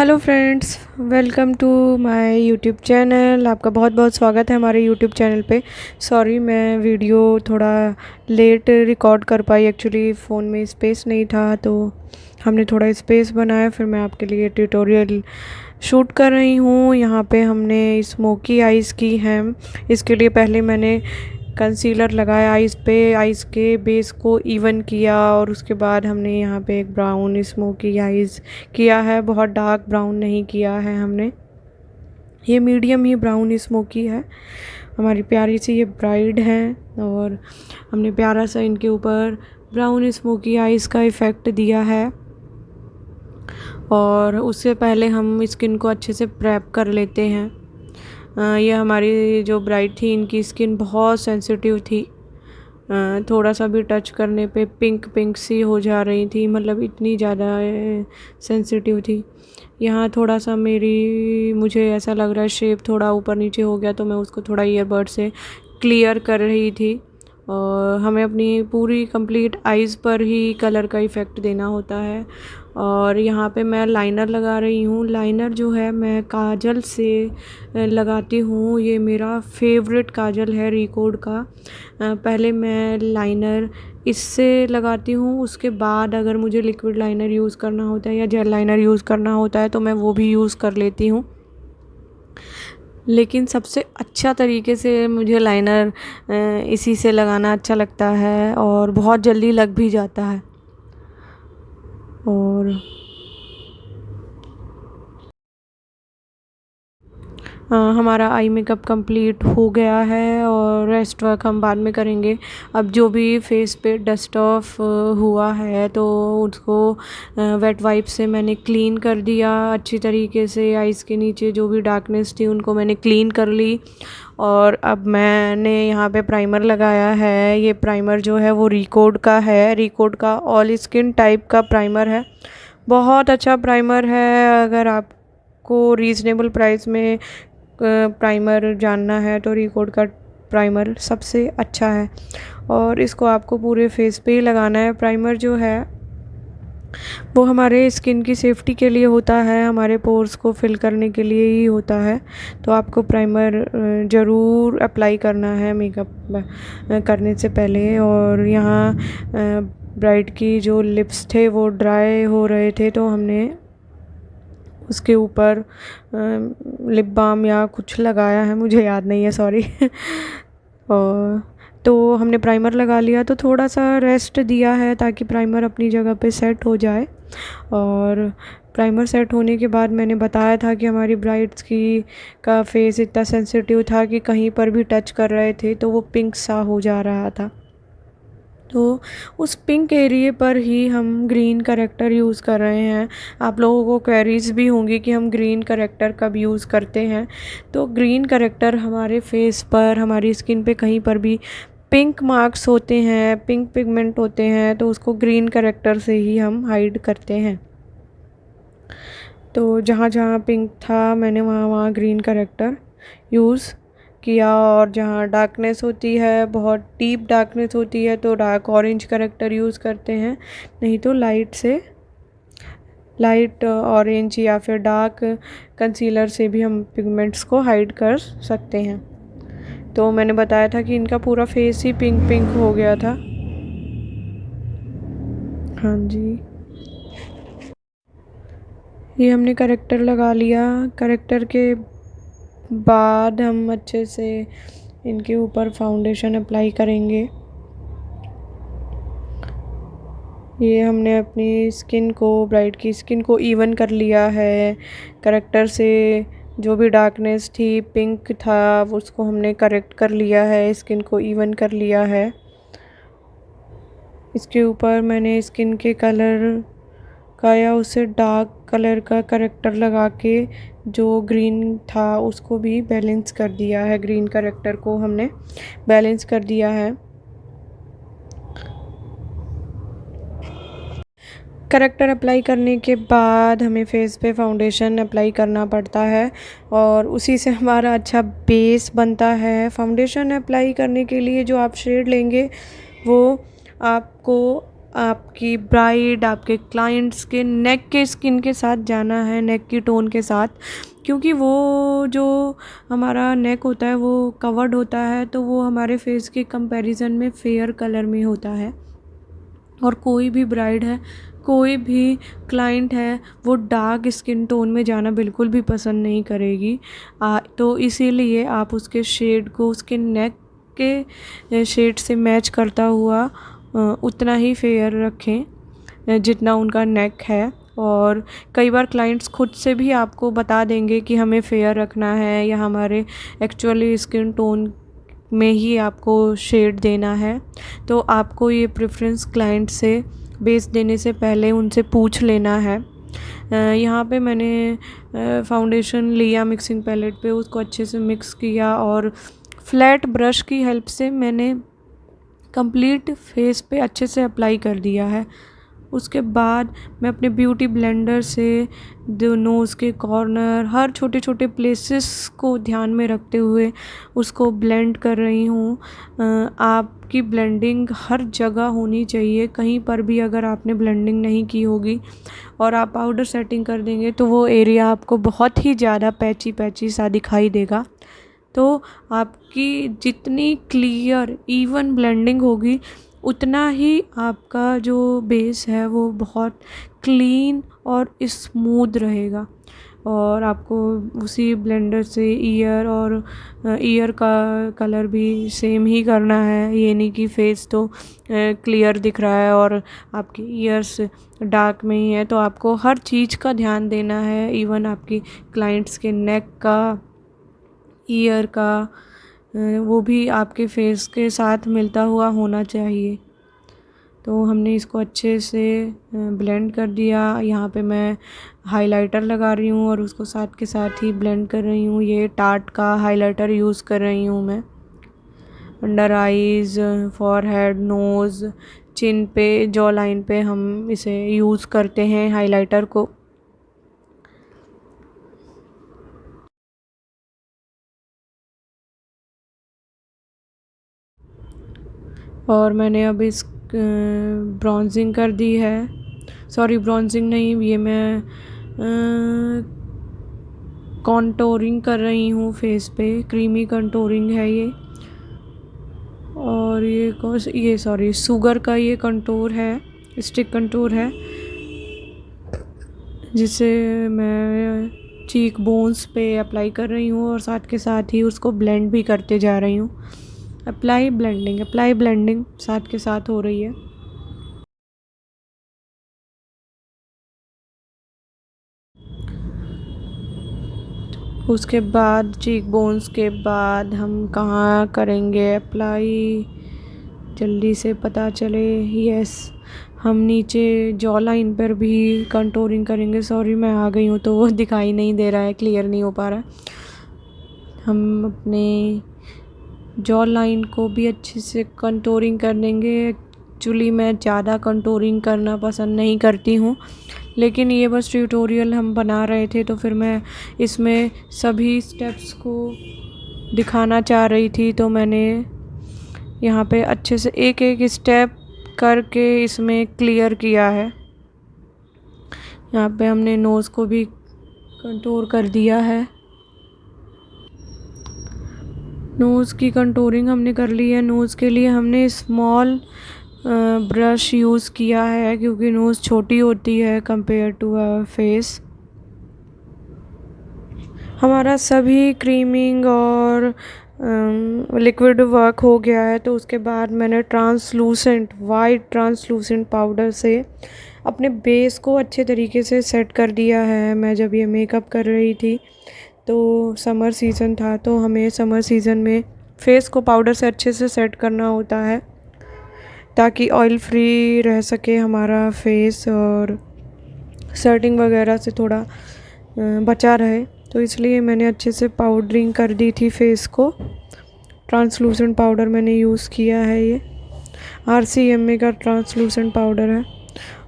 Hello friends, welcome to my YouTube channel. आपका बहुत बहुत स्वागत है हमारे यूट्यूब चैनल पे। सॉरी, मैं वीडियो थोड़ा लेट रिकॉर्ड कर पाई। एक्चुअली फ़ोन में स्पेस नहीं था, तो हमने थोड़ा स्पेस बनाया। फिर मैं आपके लिए ट्यूटोरियल शूट कर रही हूँ। यहाँ पे हमने स्मोकी आइज़ की है। इसके लिए पहले मैंने कंसीलर लगाया आइज़ पे, आइज़ के बेस को इवन किया, और उसके बाद हमने यहाँ पे एक ब्राउन स्मोकी आइज़ किया है। बहुत डार्क ब्राउन नहीं किया है हमने, ये मीडियम ही ब्राउन स्मोकी है। हमारी प्यारी सी ये ब्राइड है, और हमने प्यारा सा इनके ऊपर ब्राउन स्मोकी आइज़ का इफ़ेक्ट दिया है। और उससे पहले हम स्किन को अच्छे से प्रेप कर लेते हैं। ये हमारी जो ब्राइड थी, इनकी स्किन बहुत सेंसिटिव थी। थोड़ा सा भी टच करने पे पिंक पिंक सी हो जा रही थी, मतलब इतनी ज़्यादा सेंसिटिव थी। यहाँ थोड़ा सा मुझे ऐसा लग रहा है शेप थोड़ा ऊपर नीचे हो गया, तो मैं उसको थोड़ा ईयरबड से क्लियर कर रही थी। और हमें अपनी पूरी कंप्लीट आइज़ पर ही कलर का इफ़ेक्ट देना होता है। और यहाँ पे मैं लाइनर लगा रही हूँ। लाइनर जो है मैं काजल से लगाती हूँ। ये मेरा फेवरेट काजल है रिकोड का। पहले मैं लाइनर इससे लगाती हूँ, उसके बाद अगर मुझे लिक्विड लाइनर यूज़ करना होता है या जेल लाइनर यूज़ करना होता है तो मैं वो भी यूज़ कर लेती हूँ। लेकिन सबसे अच्छा तरीके से मुझे लाइनर इसी से लगाना अच्छा लगता है, और बहुत जल्दी लग भी जाता है। और हमारा आई मेकअप कंप्लीट हो गया है, और रेस्ट वर्क हम बाद में करेंगे। अब जो भी फेस पे डस्ट ऑफ हुआ है तो उसको वेट वाइप से मैंने क्लीन कर दिया अच्छी तरीके से। आइज़ के नीचे जो भी डार्कनेस थी उनको मैंने क्लीन कर ली। और अब मैंने यहाँ पे प्राइमर लगाया है। ये प्राइमर जो है वो रिकोड का है। रिकोड का ऑल स्किन टाइप का प्राइमर है। बहुत अच्छा प्राइमर है। अगर आपको रीज़नेबल प्राइस में प्राइमर जानना है तो रिकोड का प्राइमर सबसे अच्छा है, और इसको आपको पूरे फेस पे ही लगाना है। प्राइमर जो है वो हमारे स्किन की सेफ्टी के लिए होता है, हमारे पोर्स को फिल करने के लिए ही होता है। तो आपको प्राइमर ज़रूर अप्लाई करना है मेकअप करने से पहले। और यहाँ ब्राइड की जो लिप्स थे वो ड्राई हो रहे थे, तो हमने उसके ऊपर लिप बाम या कुछ लगाया है, मुझे याद नहीं है, सॉरी। और तो हमने प्राइमर लगा लिया, तो थोड़ा सा रेस्ट दिया है ताकि प्राइमर अपनी जगह पे सेट हो जाए। और प्राइमर सेट होने के बाद मैंने बताया था कि हमारी ब्राइड्स की का फेस इतना सेंसिटिव था कि कहीं पर भी टच कर रहे थे तो वो पिंक सा हो जा रहा था। तो उस पिंक एरिए पर ही हम ग्रीन करेक्टर यूज़ कर रहे हैं। आप लोगों को क्वेरीज़ भी होंगी कि हम ग्रीन करेक्टर कब यूज़ करते हैं। तो ग्रीन करेक्टर हमारे फेस पर, हमारी स्किन पे कहीं पर भी पिंक मार्क्स होते हैं, पिंक पिगमेंट होते हैं, तो उसको ग्रीन करेक्टर से ही हम हाइड करते हैं। तो जहाँ जहाँ पिंक था मैंने वहाँ वहाँ ग्रीन करेक्टर यूज़ किया। और जहाँ डार्कनेस होती है, बहुत डीप डार्कनेस होती है, तो डार्क ऑरेंज करेक्टर यूज़ करते हैं। नहीं तो लाइट ऑरेंज या फिर डार्क कंसीलर से भी हम पिगमेंट्स को हाइड कर सकते हैं। तो मैंने बताया था कि इनका पूरा फेस ही पिंक पिंक हो गया था। हाँ जी, ये हमने करेक्टर लगा लिया। करेक्टर के बाद हम अच्छे से इनके ऊपर फाउंडेशन अप्लाई करेंगे। ये हमने अपनी स्किन को, ब्राइड की स्किन को इवन कर लिया है। करेक्टर से जो भी डार्कनेस थी, पिंक था, उसको हमने करेक्ट कर लिया है, स्किन को इवन कर लिया है। इसके ऊपर मैंने स्किन के कलर का या उससे डार्क कलर का करेक्टर लगा के जो ग्रीन था उसको भी बैलेंस कर दिया है। ग्रीन करेक्टर को हमने बैलेंस कर दिया है। करेक्टर अप्लाई करने के बाद हमें फेस पे फाउंडेशन अप्लाई करना पड़ता है, और उसी से हमारा अच्छा बेस बनता है। फाउंडेशन अप्लाई करने के लिए जो आप शेड लेंगे वो आपको आपकी ब्राइड, आपके क्लाइंट्स के नेक के स्किन के साथ जाना है, नेक की टोन के साथ, क्योंकि वो जो हमारा नेक होता है वो कवर्ड होता है, तो वो हमारे फेस के कंपैरिजन में फेयर कलर में होता है। और कोई भी ब्राइड है, कोई भी क्लाइंट है, वो डार्क स्किन टोन में जाना बिल्कुल भी पसंद नहीं करेगी। तो इसीलिए आप उसके शेड को उसके नेक के शेड से मैच करता हुआ उतना ही फेयर रखें जितना उनका नेक है। और कई बार क्लाइंट्स खुद से भी आपको बता देंगे कि हमें फेयर रखना है या हमारे एक्चुअली स्किन टोन में ही आपको शेड देना है। तो आपको ये प्रेफरेंस क्लाइंट से बेस देने से पहले उनसे पूछ लेना है। यहाँ पे मैंने फाउंडेशन लिया मिक्सिंग पैलेट पे, उसको अच्छे से मिक्स किया और फ्लैट ब्रश की हेल्प से मैंने कंप्लीट फेस पे अच्छे से अप्लाई कर दिया है। उसके बाद मैं अपने ब्यूटी ब्लेंडर से नोज़ के कॉर्नर, हर छोटे छोटे प्लेसेस को ध्यान में रखते हुए उसको ब्लेंड कर रही हूँ। आपकी ब्लेंडिंग हर जगह होनी चाहिए। कहीं पर भी अगर आपने ब्लेंडिंग नहीं की होगी और आप पाउडर सेटिंग कर देंगे तो वो एरिया आपको बहुत ही ज़्यादा पैची पैची सा दिखाई देगा। तो आपकी जितनी क्लियर इवन ब्लेंडिंग होगी उतना ही आपका जो बेस है वो बहुत क्लीन और स्मूथ रहेगा। और आपको उसी ब्लेंडर से ईयर का कलर भी सेम ही करना है। ये नहीं कि फेस तो क्लियर दिख रहा है और आपकी ईयर्स डार्क में ही है। तो आपको हर चीज़ का ध्यान देना है, इवन आपकी क्लाइंट्स के नेक का, ईयर का, वो भी आपके फेस के साथ मिलता हुआ होना चाहिए। तो हमने इसको अच्छे से ब्लेंड कर दिया। यहाँ पे मैं हाइलाइटर लगा रही हूँ और उसको साथ के साथ ही ब्लेंड कर रही हूँ। ये टार्ट का हाइलाइटर यूज़ कर रही हूँ मैं। अंडर आइज़, फॉरहेड, नोज़, चिन पे, जॉ लाइन पे हम इसे यूज़ करते हैं हाइलाइटर को। और मैंने अब इस ब्रॉन्जिंग कर दी है। सॉरी, ब्रॉन्जिंग नहीं, ये मैं कॉन्टोरिंग कर रही हूँ फेस पे। क्रीमी कंटोरिंग है ये। और ये सॉरी, शुगर का ये कंटोर है, स्टिक कंटोर है, जिसे मैं चीक बोन्स पे अप्लाई कर रही हूँ और साथ के साथ ही उसको ब्लेंड भी करते जा रही हूँ। अप्लाई ब्लेंडिंग साथ के साथ हो रही है। उसके बाद चीक बोन्स के बाद हम कहाँ करेंगे अप्लाई, जल्दी से पता चले। यस, हम नीचे जॉ लाइन पर भी कंटोरिंग करेंगे। सॉरी, मैं आ गई हूँ तो वो दिखाई नहीं दे रहा है, क्लियर नहीं हो पा रहा है। हम अपने जॉ लाइन को भी अच्छे से कंटोरिंग कर देंगे। एक्चुअली मैं ज़्यादा कंटोरिंग करना पसंद नहीं करती हूँ, लेकिन ये बस ट्यूटोरियल हम बना रहे थे तो फिर मैं इसमें सभी स्टेप्स को दिखाना चाह रही थी। तो मैंने यहाँ पे अच्छे से एक एक स्टेप करके इसमें क्लियर किया है। यहाँ पे हमने नोज़ को भी कंटूर कर दिया है। नोज़ की कंटूरिंग हमने कर ली है। नोज़ के लिए हमने स्मॉल ब्रश यूज़ किया है क्योंकि नोज़ छोटी होती है कंपेयर टू फेस। हमारा सभी क्रीमिंग और लिक्विड वर्क हो गया है, तो उसके बाद मैंने वाइट ट्रांसलूसेंट पाउडर से अपने बेस को अच्छे तरीके से सेट कर दिया है। मैं जब ये मेकअप कर रही थी तो समर सीज़न था, तो हमें समर सीज़न में फेस को पाउडर से अच्छे से सेट करना होता है ताकि ऑयल फ्री रह सके हमारा फेस और सेटिंग वगैरह से थोड़ा बचा रहे। तो इसलिए मैंने अच्छे से पाउडरिंग कर दी थी फेस को। ट्रांसलूसेंट पाउडर मैंने यूज़ किया है, ये RCMA का ट्रांसलूसेंट पाउडर है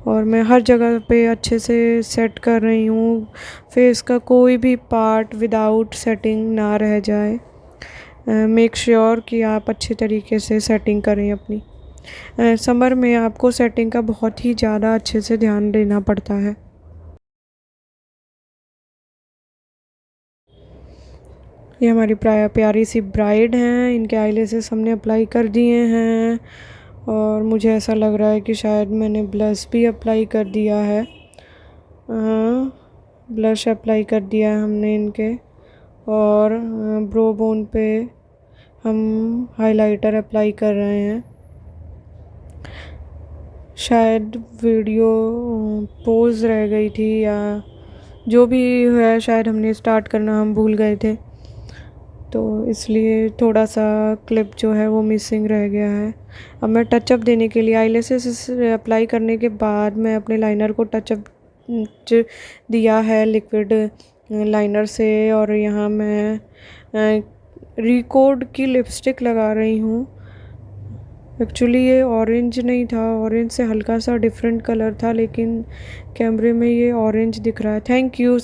और मैं हर जगह पे अच्छे से सेट कर रही हूँ। फेस का कोई भी पार्ट विदाउट सेटिंग ना रह जाए। मेक श्योर कि आप अच्छे तरीके से सेटिंग करें अपनी। समर में आपको सेटिंग का बहुत ही ज़्यादा अच्छे से ध्यान देना पड़ता है। ये हमारी प्यारी सी ब्राइड हैं, इनके आईलैशेस हमने अप्लाई कर दिए हैं और मुझे ऐसा लग रहा है कि शायद मैंने ब्लश भी अप्लाई कर दिया है। हाँ, ब्लश अप्लाई कर दिया है हमने इनके, और ब्रो बोन पे हम हाइलाइटर अप्लाई कर रहे हैं। शायद वीडियो पोज रह गई थी या जो भी है, शायद हमने स्टार्ट करना हम भूल गए थे, तो इसलिए थोड़ा सा क्लिप जो है वो मिसिंग रह गया है। अब मैं टचअप देने के लिए आईलैशेस अप्लाई करने के बाद मैं अपने लाइनर को टचअप दिया है लिक्विड लाइनर से, और यहाँ मैं रिकॉर्ड की लिपस्टिक लगा रही हूँ। एक्चुअली ये ऑरेंज नहीं था, ऑरेंज से हल्का सा डिफरेंट कलर था, लेकिन कैमरे में ये ऑरेंज दिख रहा है। Thank you.